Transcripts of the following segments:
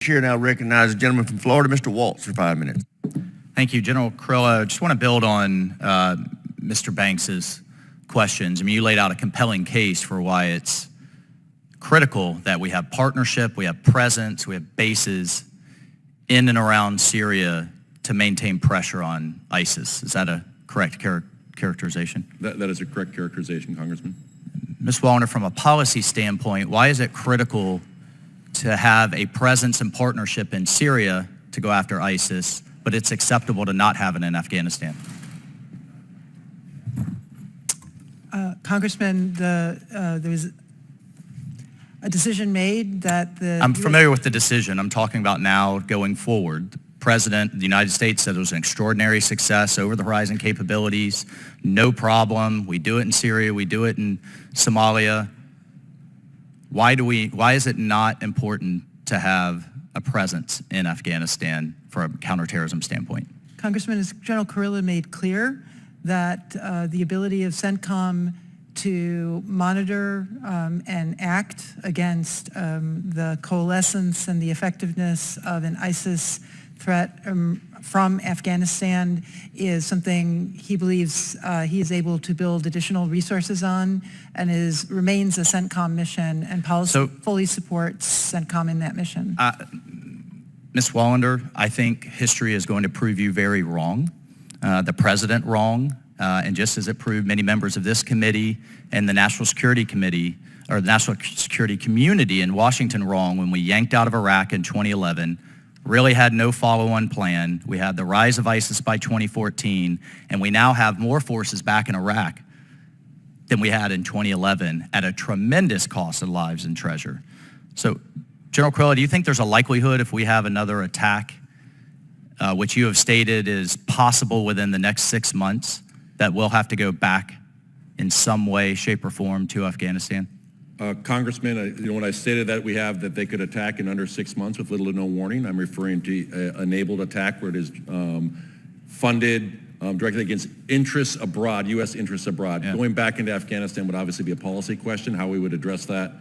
Chair now recognizes the gentleman from Florida, Mr. Waltz, for 5 minutes. Thank you, General Carrillo. I just want to build on Mr. Banks's questions. I mean, you laid out a compelling case for why it's critical that we have partnership, we have presence, we have bases in and around Syria to maintain pressure on ISIS. Is that a correct characterization? That is a correct characterization, Congressman. Ms. Wallner, from a policy standpoint, why is it critical to have a presence and partnership in Syria to go after ISIS, but it's acceptable to not have it in Afghanistan? Congressman, there was a decision made that I'm familiar with the decision. I'm talking about now going forward. The President of the United States said it was an extraordinary success, over-the-horizon capabilities, no problem. We do it in Syria, we do it in Somalia. Why is it not important to have a presence in Afghanistan from a counterterrorism standpoint? Congressman, as General Carrillo made clear, that the ability of CENTCOM to monitor and act against the coalescence and the effectiveness of an ISIS threat from Afghanistan is something he believes he is able to build additional resources on, and remains a CENTCOM mission, and policy fully supports CENTCOM in that mission. Ms. Wallander, I think history is going to prove you very wrong, the President wrong, and just as it proved many members of this committee and the National Security Committee, or the National Security Community in Washington wrong when we yanked out of Iraq in 2011, really had no follow-on plan. We had the rise of ISIS by 2014, and we now have more forces back in Iraq than we had in 2011 at a tremendous cost of lives and treasure. So, General Carrillo, do you think there's a likelihood if we have another attack, which you have stated is possible within the next 6 months, that we'll have to go back in some way, shape, or form to Afghanistan? Congressman, when I stated that that they could attack in under 6 months with little to no warning, I'm referring to enabled attack where it is funded directly against interests abroad, U.S. interests abroad. Yeah. Going back into Afghanistan would obviously be a policy question, how we would address that.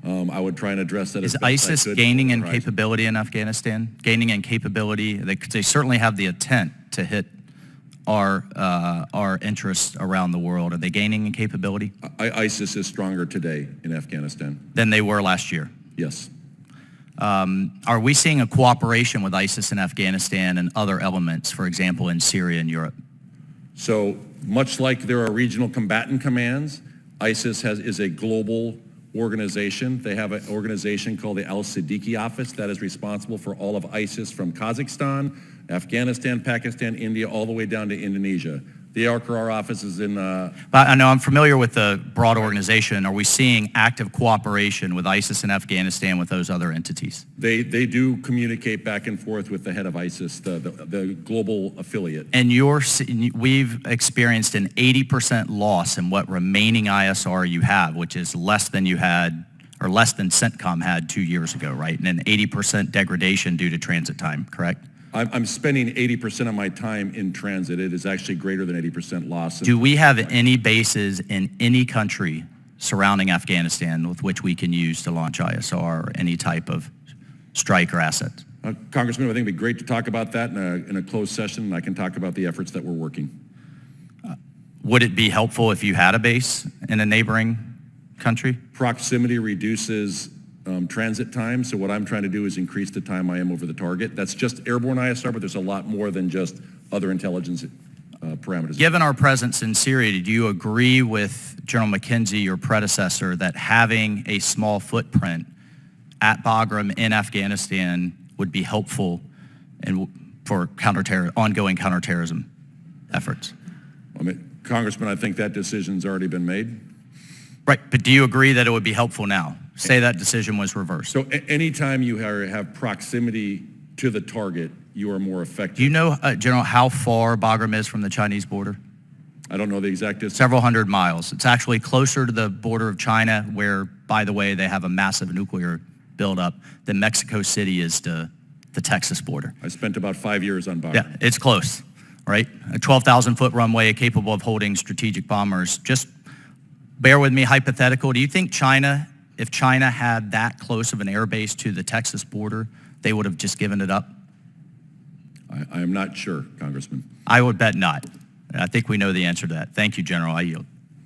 I would try and address that. Is ISIS gaining in capability in Afghanistan? Gaining in capability? They certainly have the intent to hit our interests around the world. Are they gaining in capability? ISIS is stronger today in Afghanistan than they were last year? Yes. Are we seeing a cooperation with ISIS in Afghanistan and other elements, for example, in Syria and Europe? So much like there are regional combatant commands, ISIS is a global organization. They have an organization called the Al-Siddiqui Office that is responsible for all of ISIS from Kazakhstan, Afghanistan, Pakistan, India, all the way down to Indonesia. The ARCR office is in... I know I'm familiar with the broad organization. Are we seeing active cooperation with ISIS in Afghanistan with those other entities? They do communicate back and forth with the head of ISIS, the global affiliate. And we've experienced an 80% loss in what remaining ISR you have, which is less than you had, or less than CENTCOM had 2 years ago, right? And an 80% degradation due to transit time, correct? I'm spending 80% of my time in transit. It is actually greater than 80% loss. Do we have any bases in any country surrounding Afghanistan with which we can use to launch ISR or any type of strike or asset? Congressman, I think it'd be great to talk about that in a closed session, and I can talk about the efforts that we're working. Would it be helpful if you had a base in a neighboring country? Proximity reduces transit time, so what I'm trying to do is increase the time I am over the target. That's just airborne ISR, but there's a lot more than just other intelligence parameters. Given our presence in Syria, do you agree with General McKenzie, your predecessor, that having a small footprint at Bagram in Afghanistan would be helpful for ongoing counterterrorism efforts? I mean, Congressman, I think that decision's already been made. Right, but do you agree that it would be helpful now? Say that decision was reversed. So anytime you have proximity to the target, you are more effective. Do you know, General, how far Bagram is from the Chinese border? I don't know the exact distance. Several hundred miles. It's actually closer to the border of China, where, by the way, they have a massive nuclear buildup, than Mexico City is to the Texas border. I spent about 5 years on Bagram. Yeah, it's close, right? A 12,000-foot runway capable of holding strategic bombers. Just bear with me, hypothetical. Do you think if China had that close of an air base to the Texas border, they would have just given it up? I am not sure, Congressman. I would bet not. I think we know the answer to that. Thank you, General. I yield.